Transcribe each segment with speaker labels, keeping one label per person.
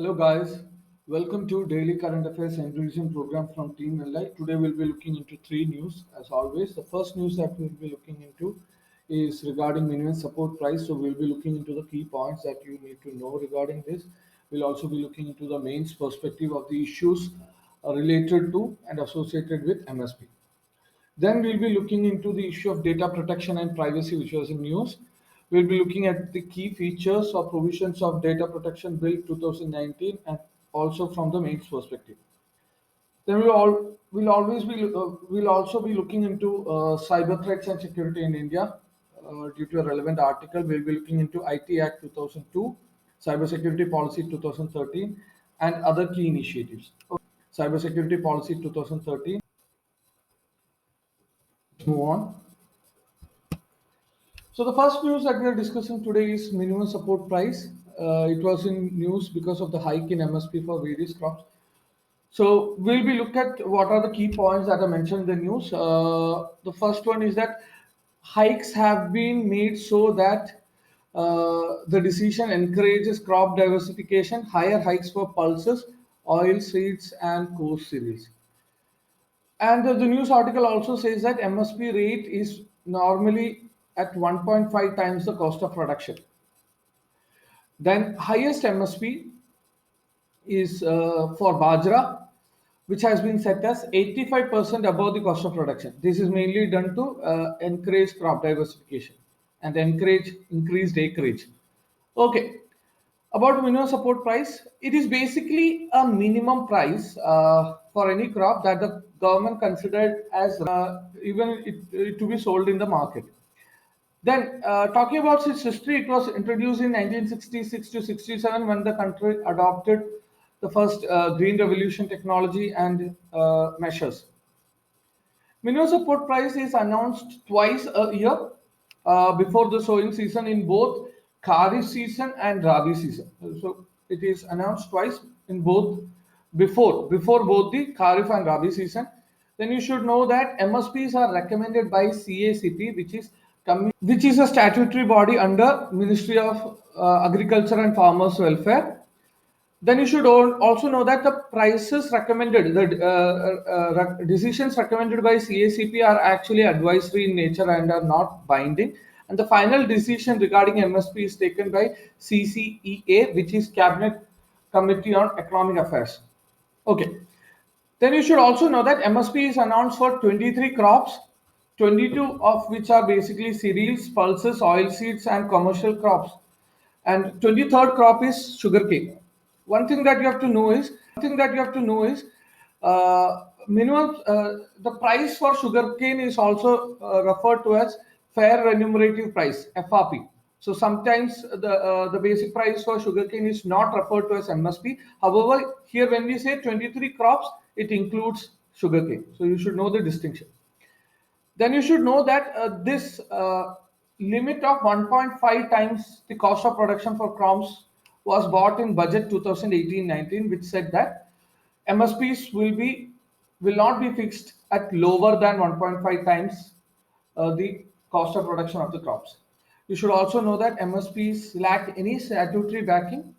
Speaker 1: Hello guys, welcome to Daily Current Affairs and Revision program from Team Enlight. Today we'll be looking into three news as always. The first news that we'll be looking into is regarding minimum support price. So we'll be looking into the key points that you need to know regarding this. We'll also be looking into the main perspective of the issues related to and associated with MSP. Then we'll be looking into the issue of data protection and privacy, which was in news. We'll be looking at the key features or provisions of Data Protection Bill 2019 and also from the mains perspective. Then we'll also be looking into cyber threats and security in India due to a relevant article. We'll be looking into IT Act 2002, Cybersecurity Policy 2013, and other key initiatives. Cybersecurity Policy 2013. Move on. So the first news that we are discussing today is minimum support price. It was in news because of the hike in MSP for various crops. So we'll be look at what are the key points that are mentioned in the news. The first one is that hikes have been made so that the decision encourages crop diversification, higher hikes for pulses, oil seeds, and coarse cereals. And the news article also says that MSP rate is normally at 1.5 times the cost of production. Then highest MSP is for Bajra, which has been set as 85% above the cost of production. This is mainly done to encourage crop diversification and encourage increased acreage. Okay, about minimum support price, it is basically a minimum price for any crop that the government considered as even it to be sold in the market. Then, talking about its history, it was introduced in 1966 to 67 when the country adopted the first green revolution technology and measures. Minimum support price is announced twice a year before the sowing season in both Kharif season and Rabi season. So it is announced twice in both before both the Kharif and Rabi season. Then you should know that MSPs are recommended by CACP, which is a statutory body under Ministry of Agriculture and Farmers Welfare. Then you should also know that the prices recommended, the decisions recommended by CACP are actually advisory in nature and are not binding. And the final decision regarding MSP is taken by CCEA, which is Cabinet Committee on Economic Affairs. Okay. Then you should also know that MSP is announced for 23 crops, 22 of which are basically cereals, pulses, oilseeds, and commercial crops. And 23rd crop is sugarcane. One thing that you have to know is minimum the price for sugarcane is also referred to as fair remunerative price (FRP). So sometimes the basic price for sugarcane is not referred to as MSP. However, here when we say 23 crops, it includes sugarcane. So you should know the distinction. Then you should know that this limit of 1.5 times the cost of production for crops was bought in budget 2018-19, which said that MSPs will not be fixed at lower than 1.5 times the cost of production of the crops. You should also know that MSPs lack any statutory backing,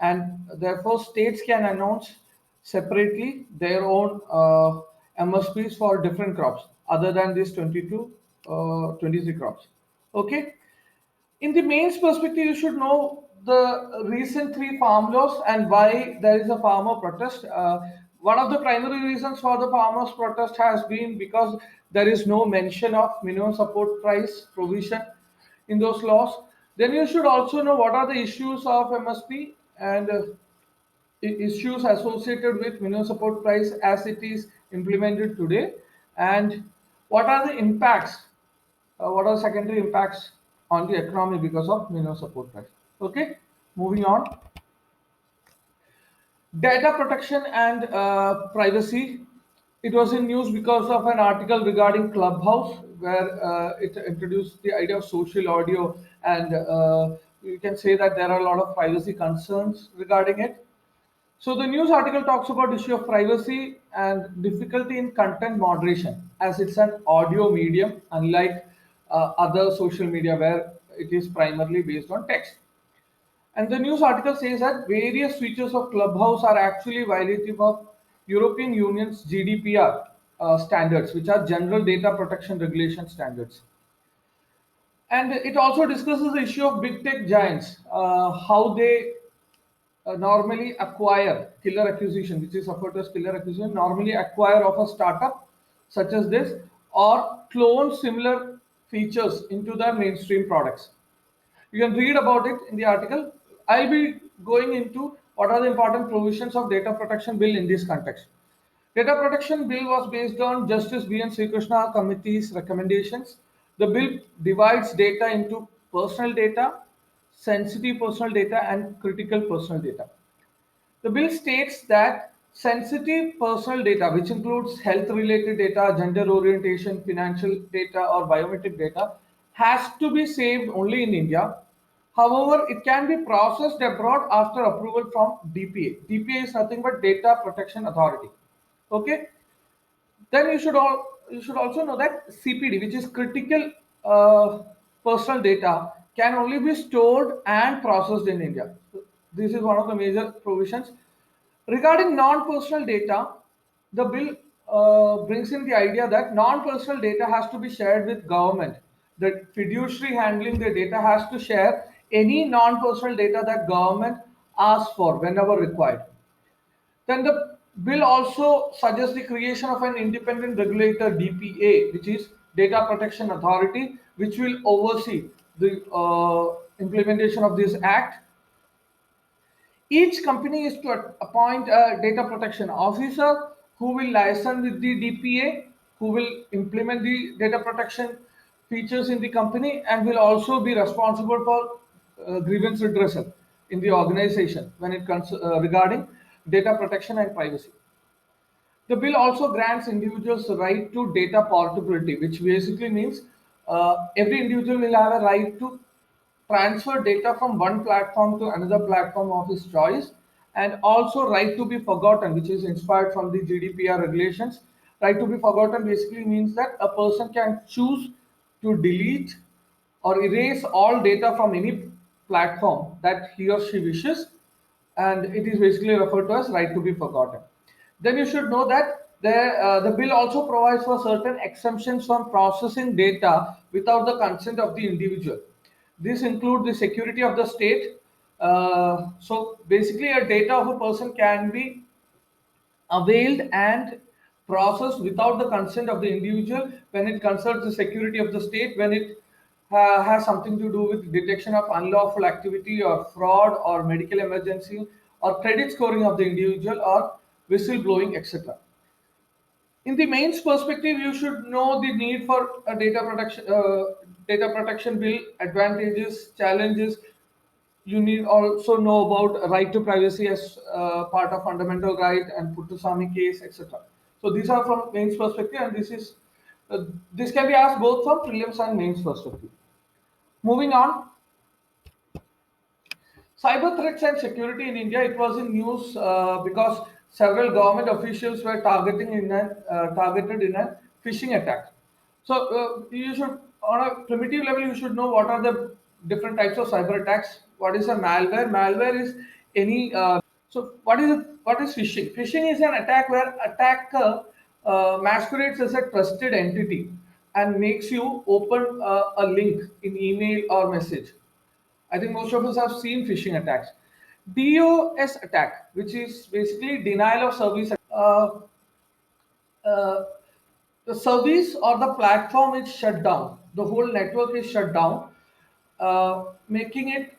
Speaker 1: and therefore states can announce separately their own MSPs for different crops other than these 22, 23 crops. Okay. In the mains perspective, you should know the recent three farm laws and why there is a farmer protest. One of the primary reasons for the farmers' protest has been because there is no mention of minimum support price provision in those laws. Then you should also know what are the issues of MSP and issues associated with minimum support price as it is implemented today, and what are the impacts, what are secondary impacts on the economy because of minimum support price. Okay, moving on. Data protection and privacy. It was in news because of an article regarding Clubhouse, where it introduced the idea of social audio, and you can say that there are a lot of privacy concerns regarding it. So the news article talks about issue of privacy and difficulty in content moderation, as it's an audio medium, unlike other social media where it is primarily based on text. And the news article says that various features of Clubhouse are actually violative of European Union's GDPR standards, which are General Data Protection Regulation standards. And it also discusses the issue of big tech giants, how they normally acquire killer acquisition, which is referred to as killer acquisition, normally acquire of a startup such as this or clone similar features into their mainstream products. You can read about it in the article. I'll be going into what are the important provisions of data protection bill in this context. Data protection bill was based on Justice B.N. Sri Krishna committee's recommendations. The bill divides data into personal data, sensitive personal data, and critical personal data. The bill states that sensitive personal data, which includes health related data, gender orientation, financial data, or biometric data, has to be saved only in India. However, it can be processed abroad after approval from DPA. DPA is nothing but Data Protection Authority. Okay. Then you should also know that CPD, which is critical personal data, can only be stored and processed in India. So this is one of the major provisions. Regarding non-personal data, the bill brings in the idea that non-personal data has to be shared with government. The fiduciary handling the data has to share any non-personal data that government asks for whenever required. Then the bill also suggests the creation of an independent regulator, DPA, which is Data Protection Authority, which will oversee the implementation of this act. Each company is to appoint a data protection officer who will license with the DPA, who will implement the data protection features in the company, and will also be responsible for grievance redressal in the organization when it comes regarding data protection and privacy. The bill also grants individuals the right to data portability, which basically means every individual will have a right to transfer data from one platform to another platform of his choice, and also right to be forgotten, which is inspired from the GDPR regulations. Right to be forgotten basically means that a person can choose to delete or erase all data from any platform that he or she wishes, and it is basically referred to as right to be forgotten. Then you should know that the bill also provides for certain exemptions from processing data without the consent of the individual. This includes the security of the state. So basically, a data of a person can be availed and processed without the consent of the individual when it concerns the security of the state, when it has something to do with detection of unlawful activity or fraud or medical emergency or credit scoring of the individual or whistleblowing, etc. In the mains perspective, you should know the need for a data protection bill, advantages, challenges. You need also know about right to privacy as part of fundamental right and Puttaswamy case, etc. So these are from mains perspective, and this can be asked both from prelims and mains perspective. Moving on, cyber threats and security in India. It was in news because several government officials were targeted in a phishing attack. So you should, on a primitive level, you should know what are the different types of cyber attacks. What is a malware? Malware is any. So what is phishing? Phishing is an attack where attacker masquerades as a trusted entity and makes you open a link in email or message. I think most of us have seen phishing attacks. DOS attack, which is basically denial of service. Uh, the service or the platform is shut down. The whole network is shut down, making it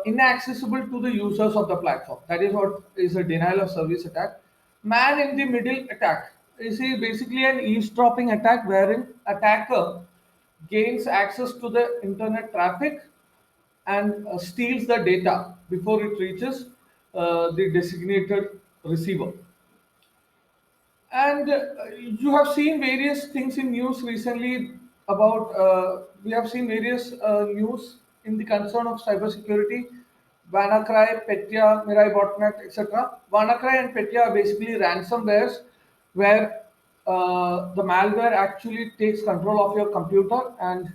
Speaker 1: inaccessible to the users of the platform. That is what is a denial of service attack. Man in the middle attack is basically an eavesdropping attack wherein attacker gains access to the internet traffic and steals the data before it reaches the designated receiver. And you have seen various things in news recently about. We have seen various news in the concern of cybersecurity. WannaCry, Petya, Mirai botnet, etc. WannaCry and Petya are basically ransomwares where the malware actually takes control of your computer, and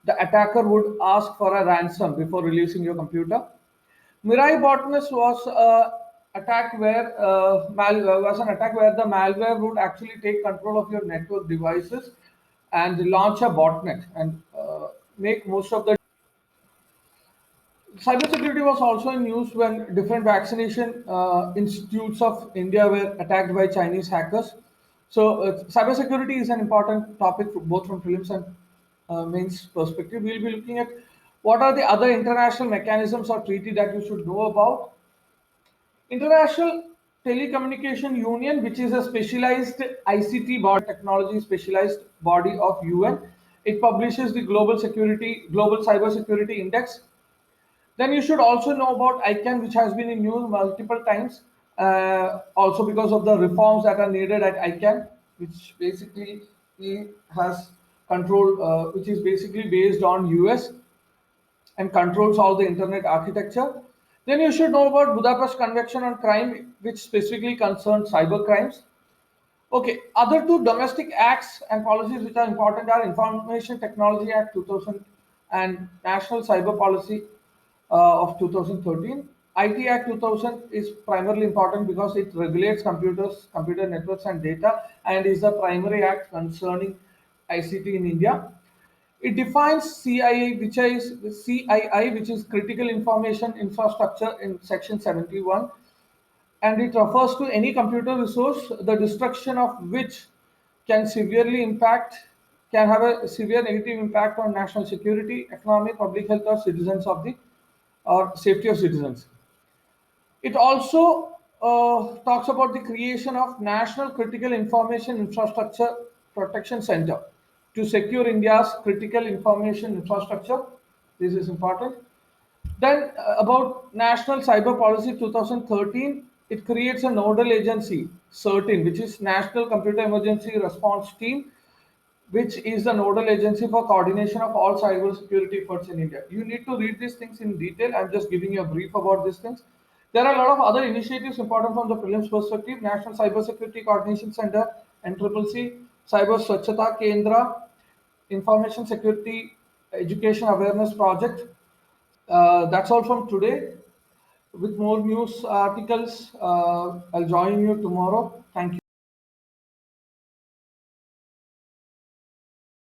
Speaker 1: the attacker would ask for a ransom before releasing your computer. Mirai botnets was attack where was an attack where the malware would actually take control of your network devices and launch a botnet and make most of the cybersecurity was also in news when different vaccination institutes of India were attacked by Chinese hackers. So, cybersecurity is an important topic both from films and mains perspective. We'll be looking at what are the other international mechanisms or treaty that you should know about. International Telecommunication Union, which is a specialized ICT body, technology specialized body of UN. It publishes the Global Cyber Security Index. Then you should also know about ICANN, which has been in news multiple times, also because of the reforms that are needed at ICANN, which basically has control, which is basically based on US and controls all the internet architecture. Then you should know about Budapest Convention on Crime, which specifically concerns cyber crimes. Okay, other two domestic acts and policies which are important are Information Technology Act 2000 and National Cyber Policy of 2013. IT Act 2000 is primarily important because it regulates computers, computer networks, and data, and is the primary act concerning ICT in India. It defines CII, which is Critical Information Infrastructure in Section 71, and it refers to any computer resource the destruction of which can severely impact can have a severe negative impact on national security, economy, public health, or citizens of the or safety of citizens. It also talks about the creation of National Critical Information Infrastructure Protection Center to secure India's critical information infrastructure. This is important. Then about National Cyber Policy 2013, it creates a nodal agency, CERTIN, which is National Computer Emergency Response Team, which is the nodal agency for coordination of all cyber security efforts in India. You need to read these things in detail. I'm just giving you a brief about these things. There are a lot of other initiatives important from the prelims perspective. National Cyber Security Coordination Center, NCCC, Cyber Swachhata Kendra, Information Security Education Awareness Project. That's all from today. With more news articles, I'll join you tomorrow. Thank you.